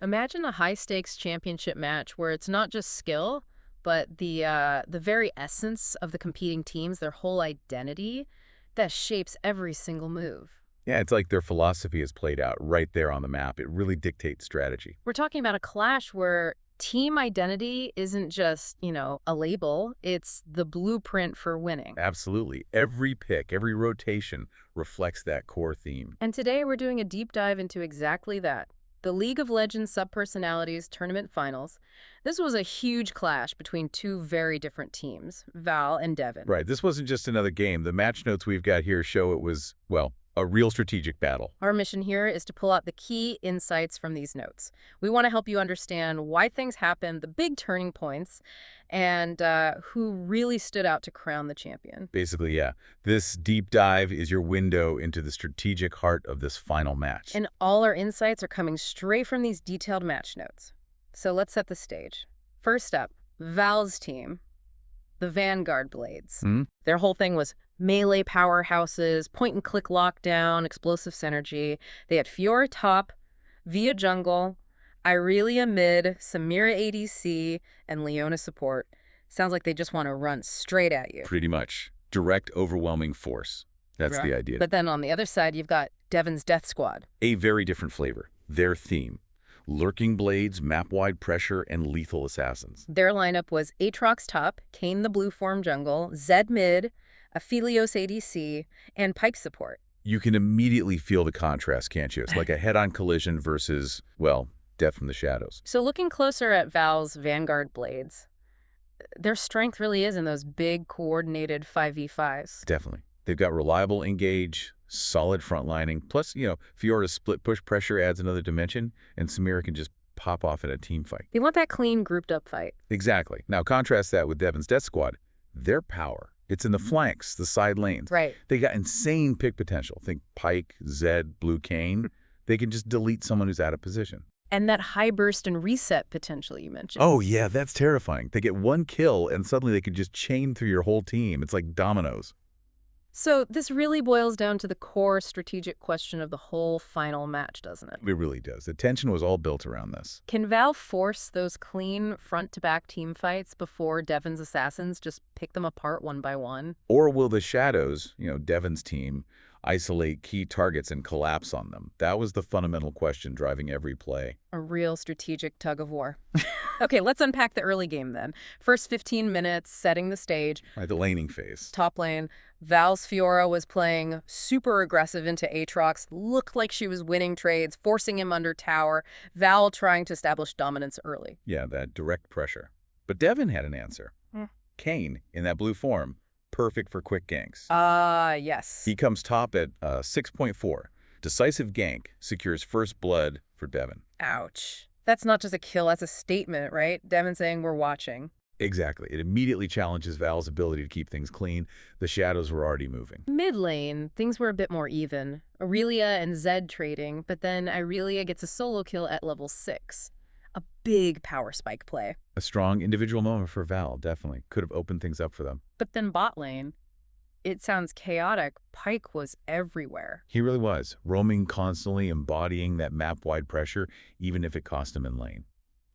Imagine a high-stakes championship match where it's not just skill, but the very essence of the competing teams, their whole identity, that shapes every single move. Yeah, it's like their philosophy is played out right there on the map. It really dictates strategy. We're talking about a clash where team identity isn't just, a label, it's the blueprint for winning. Absolutely. Every pick, every rotation reflects that core theme. And today we're doing a deep dive into exactly that. The League of Legends Subpersonalities Tournament Finals. This was a huge clash between two very different teams, Val and Devon. Right. This wasn't just another game. The match notes we've got here show it was, well, a real strategic battle. Our mission here is to pull out the key insights from these notes. We want to help you understand why things happen, the big turning points, and who really stood out to crown the champion. Basically, yeah. This deep dive is your window into the strategic heart of this final match. And all our insights are coming straight from these detailed match notes. So let's set the stage. First up, Val's team, the Vanguard Blades. Their whole thing was melee powerhouses, point-and-click lockdown, explosive synergy. They had Fiora top, Via jungle, Irelia mid, Samira ADC, and Leona support. Sounds like they just want to run straight at you. Pretty much. Direct, overwhelming force. That's the idea. But then on the other side, you've got Devon's Death Squad. A very different flavor. Their theme. Lurking blades, map-wide pressure, and lethal assassins. Their lineup was Aatrox top, Kayn the blue form jungle, Zed mid, Aphelios ADC, and Pyke support. You can immediately feel the contrast, can't you? It's like a head-on collision versus, well, death from the shadows. So looking closer at Val's Vanguard Blades, their strength really is in those big, coordinated 5v5s. Definitely. They've got reliable engage, solid frontlining, plus, Fiora's split push pressure adds another dimension, and Samira can just pop off in a team fight. They want that clean, grouped-up fight. Exactly. Now, contrast that with Devon's Death Squad. Their power. It's in the flanks, the side lanes. Right. They got insane pick potential. Think Pyke, Zed, Blue Kayn. They can just delete someone who's out of position. And that high burst and reset potential you mentioned. Oh, yeah, that's terrifying. They get one kill, and suddenly they can just chain through your whole team. It's like dominoes. So this really boils down to the core strategic question of the whole final match, doesn't it? It really does. The tension was all built around this. Can Val force those clean front-to-back team fights before Devon's assassins just pick them apart one by one? Or will the Shadows, Devon's team, isolate key targets and collapse on them? That was the fundamental question driving every play. A real strategic tug of war. Okay, let's unpack the early game then. First 15 minutes, setting the stage. Right, the laning phase. Top lane, Val's Fiora was playing super aggressive into Aatrox, looked like she was winning trades, forcing him under tower, Val trying to establish dominance early. Yeah, that direct pressure. But Devon had an answer. Kayn, in that blue form, perfect for quick ganks. Yes. He comes top at 6.4. Decisive gank secures first blood for Devon. Ouch. That's not just a kill, that's a statement, right? Devon saying we're watching. Exactly. It immediately challenges Val's ability to keep things clean. The shadows were already moving. Mid lane, things were a bit more even. Irelia and Zed trading, but then Irelia gets a solo kill at level 6. A big power spike play. A strong individual moment for Val, definitely. Could have opened things up for them. But then bot lane, it sounds chaotic. Pyke was everywhere. He really was, roaming constantly, embodying that map-wide pressure, even if it cost him in lane.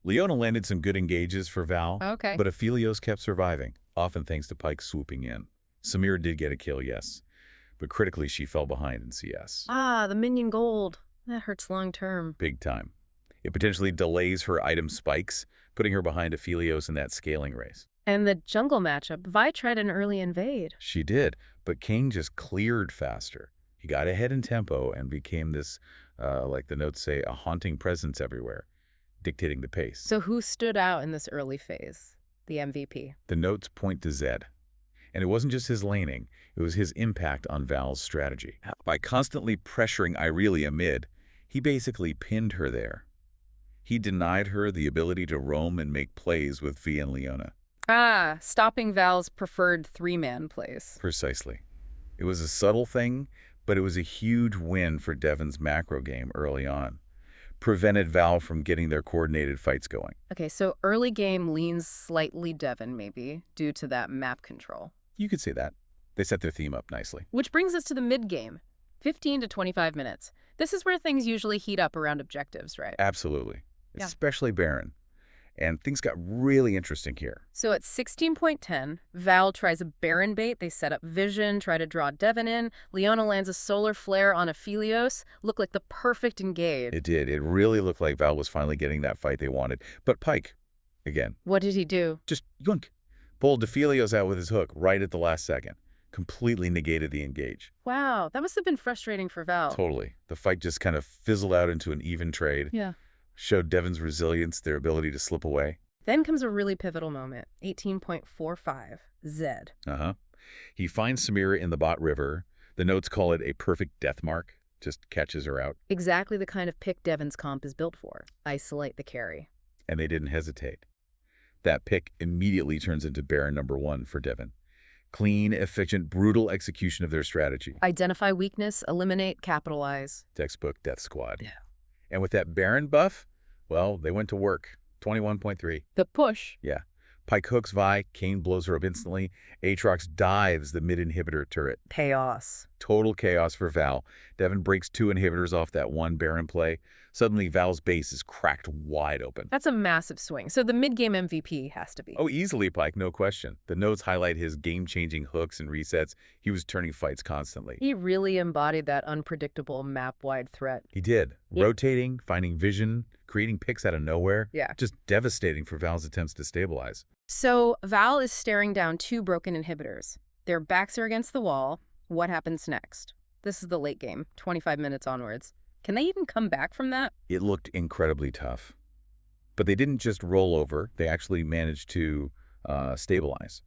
Leona landed some good engages for Val, Okay. but Aphelios kept surviving, often thanks to Pyke swooping in. Samira did get a kill, yes, but critically she fell behind in CS. The minion gold. That hurts long term. Big time. It potentially delays her item spikes, putting her behind Aphelios in that scaling race. And the jungle matchup, Vi tried an early invade. She did, but Kayn just cleared faster. He got ahead in tempo and became this, like the notes say, a haunting presence everywhere, dictating the pace. So who stood out in this early phase? The MVP. The notes point to Zed. And it wasn't just his laning, it was his impact on Val's strategy. By constantly pressuring Irelia mid, he basically pinned her there. He denied her the ability to roam and make plays with Vi and Leona. Stopping Val's preferred three-man plays. Precisely. It was a subtle thing, but it was a huge win for Devon's macro game early on. Prevented Val from getting their coordinated fights going. Okay, so early game leans slightly Devon, maybe, due to that map control. You could say that. They set their theme up nicely. Which brings us to the mid-game, 15 to 25 minutes. This is where things usually heat up around objectives, right? Absolutely. especially Baron. And things got really interesting here. So at 16.10, Val tries a Baron bait. They set up vision, try to draw Devon in. Leona lands a solar flare on Aphelios. Looked like the perfect engage. It did. It really looked like Val was finally getting that fight they wanted. But Pyke, again. What did he do? Just yoink. Pulled Aphelios out with his hook right at the last second. Completely negated the engage. Wow, that must have been frustrating for Val. Totally. The fight just kind of fizzled out into an even trade. Yeah. Showed Devon's resilience, their ability to slip away. Then comes a really pivotal moment, 18.45, Zed. He finds Samira in the Bot River. The notes call it a perfect death mark. Just catches her out. Exactly the kind of pick Devon's comp is built for. Isolate the carry. And they didn't hesitate. That pick immediately turns into Baron #1 for Devon. Clean, efficient, brutal execution of their strategy. Identify weakness, eliminate, capitalize. Textbook Death Squad. Yeah. And with that Baron buff, well, they went to work. 21.3. The push. Yeah. Pyke hooks Vi, Kayn blows her up instantly. Aatrox dives the mid-inhibitor turret. Chaos. Total chaos for Val. Devon breaks 2 inhibitors off that one Baron play. Suddenly, Val's base is cracked wide open. That's a massive swing. So the mid-game MVP has to be. Oh, easily, Pyke, no question. The notes highlight his game-changing hooks and resets. He was turning fights constantly. He really embodied that unpredictable map-wide threat. He did. Yeah. Rotating, finding vision, creating picks out of nowhere. Yeah. Just devastating for Val's attempts to stabilize. So Val is staring down 2 broken inhibitors. Their backs are against the wall. What happens next? This is the late game, 25 minutes onwards. Can they even come back from that? It looked incredibly tough. But they didn't just roll over. They actually managed to stabilize.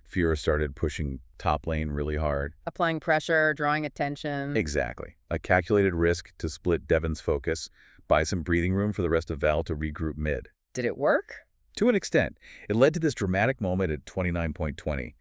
Fiora started pushing top lane really hard. Applying pressure, drawing attention. Exactly. A calculated risk to split Devon's focus, buy some breathing room for the rest of Val to regroup mid. Did it work? To an extent. It led to this dramatic moment at 29.20.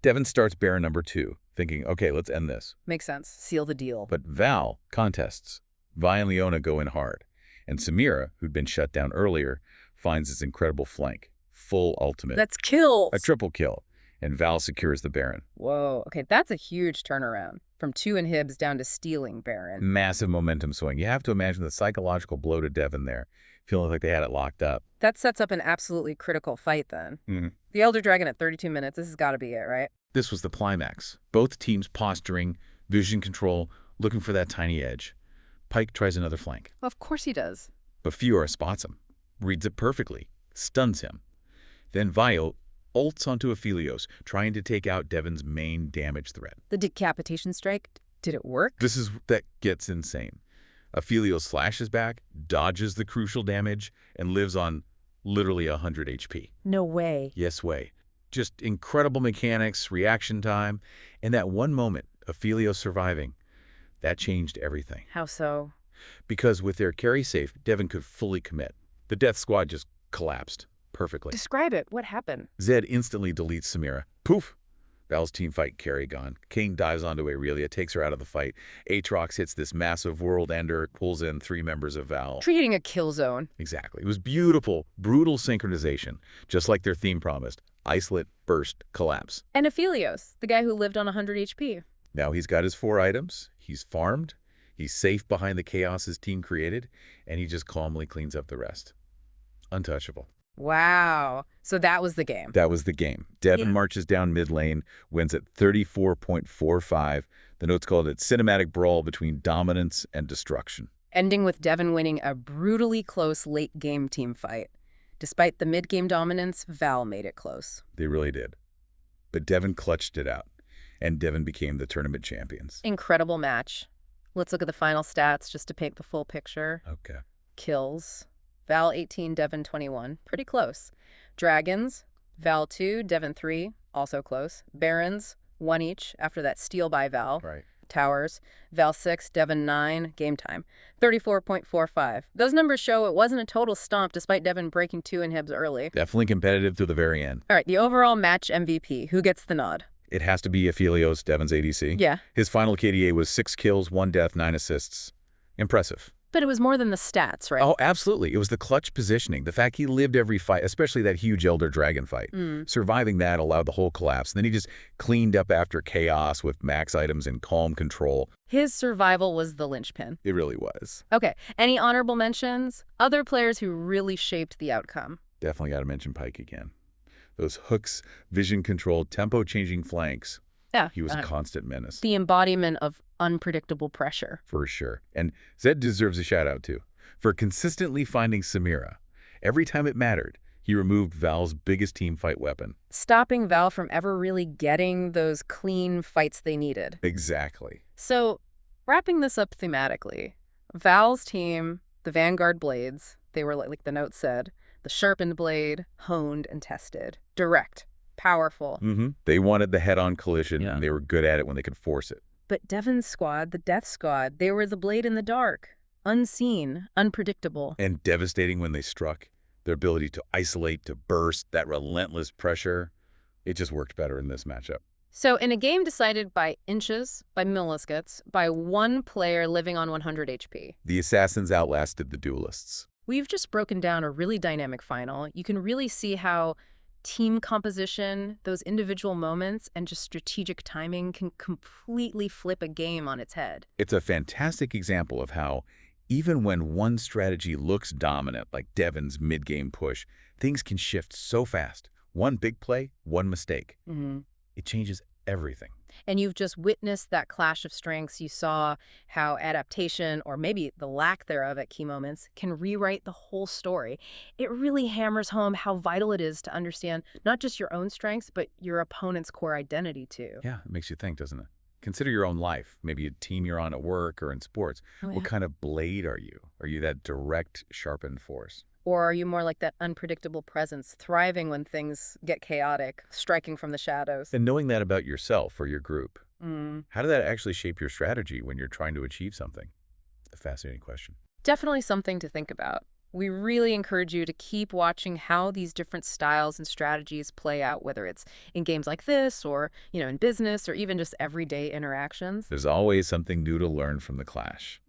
Devon starts Baron #2, thinking, okay, let's end this. Makes sense. Seal the deal. But Val contests. Vi and Leona go in hard. And Samira, who'd been shut down earlier, finds this incredible flank. Full ultimate. That's kills. A triple kill. And Val secures the Baron. Whoa. Okay, that's a huge turnaround. From 2 inhibs down to stealing Baron. Massive momentum swing. You have to imagine the psychological blow to Devon there, feeling like they had it locked up. That sets up an absolutely critical fight then. Mm-hmm. The Elder Dragon at 32 minutes. This has got to be it, right? This was the climax. Both teams posturing, vision control, looking for that tiny edge. Pyke tries another flank. Well, of course he does. But Fiora spots him, reads it perfectly, stuns him. Then Vio ults onto Aphelios, trying to take out Devon's main damage threat. The decapitation strike, did it work? That gets insane. Aphelios slashes back, dodges the crucial damage, and lives on literally 100 HP. No way. Yes way. Just incredible mechanics, reaction time, and that one moment, Aphelios surviving, that changed everything. How so? Because with their carry safe, Devon could fully commit. The Death Squad just collapsed perfectly. Describe it. What happened? Zed instantly deletes Samira. Poof! Val's teamfight carry gone. Kayn dives onto Irelia, takes her out of the fight. Aatrox hits this massive world ender, pulls in 3 members of Val. Treating a kill zone. Exactly. It was beautiful, brutal synchronization, just like their theme promised. Isolate, burst, collapse. And Aphelios, the guy who lived on 100 HP. Now he's got his 4 items. He's farmed. He's safe behind the chaos his team created, and he just calmly cleans up the rest. Untouchable. Wow. So that was the game. That was the game. Devon marches down mid lane, wins at 34.45. The notes called it cinematic brawl between dominance and destruction. Ending with Devon winning a brutally close late game team fight. Despite the mid-game dominance, Val made it close. They really did. But Devon clutched it out, and Devon became the tournament champions. Incredible match. Let's look at the final stats just to paint the full picture. Okay. Kills. Val 18, Devon 21. Pretty close. Dragons. Val 2, Devon 3. Also close. Barons. 1 each after that steal by Val. Right. Towers. Val 6, Devon 9. Game time. 34.45. Those numbers show it wasn't a total stomp despite Devon breaking 2 inhibs early. Definitely competitive to the very end. All right, the overall match MVP. Who gets the nod? It has to be Aphelios, Devon's ADC. Yeah. His final KDA was 6 kills, 1 death, 9 assists. Impressive. But it was more than the stats, right? Oh, absolutely. It was the clutch positioning, the fact he lived every fight, especially that huge Elder Dragon fight. Surviving that allowed the whole collapse. And then he just cleaned up after chaos with max items and calm control. His survival was the linchpin. It really was. Okay, any honorable mentions? Other players who really shaped the outcome. Definitely got to mention Pyke again. Those hooks, vision-controlled, tempo-changing flanks. Yeah. He was a constant menace. The embodiment of unpredictable pressure. For sure. And Zed deserves a shout-out, too, for consistently finding Samira. Every time it mattered, he removed Val's biggest team-fight weapon. Stopping Val from ever really getting those clean fights they needed. Exactly. So, wrapping this up thematically, Val's team, the Vanguard Blades, they were, like the note said, the sharpened blade, honed and tested. Direct. Powerful. They wanted the head-on collision, and they were good at it when they could force it. But Devon's squad, the Death Squad, they were the blade in the dark. Unseen, unpredictable. And devastating when they struck. Their ability to isolate, to burst, that relentless pressure, it just worked better in this matchup. So in a game decided by inches, by milliskets, by one player living on 100 HP. The Assassins outlasted the Duelists. We've just broken down a really dynamic final. You can really see how team composition, those individual moments, and just strategic timing can completely flip a game on its head. It's a fantastic example of how, even when one strategy looks dominant, like Devon's mid-game push, things can shift so fast. One big play, one mistake. It changes everything. And you've just witnessed that clash of strengths. You saw how adaptation, or maybe the lack thereof at key moments, can rewrite the whole story. It really hammers home how vital it is to understand not just your own strengths, but your opponent's core identity too. Yeah, it makes you think, doesn't it? Consider your own life, maybe a team you're on at work or in sports. What kind of blade are you? Are you that direct, sharpened force? Or are you more like that unpredictable presence, thriving when things get chaotic, striking from the shadows? And knowing that about yourself or your group, how did that actually shape your strategy when you're trying to achieve something? It's a fascinating question. Definitely something to think about. We really encourage you to keep watching how these different styles and strategies play out, whether it's in games like this or, in business or even just everyday interactions. There's always something new to learn from the clash.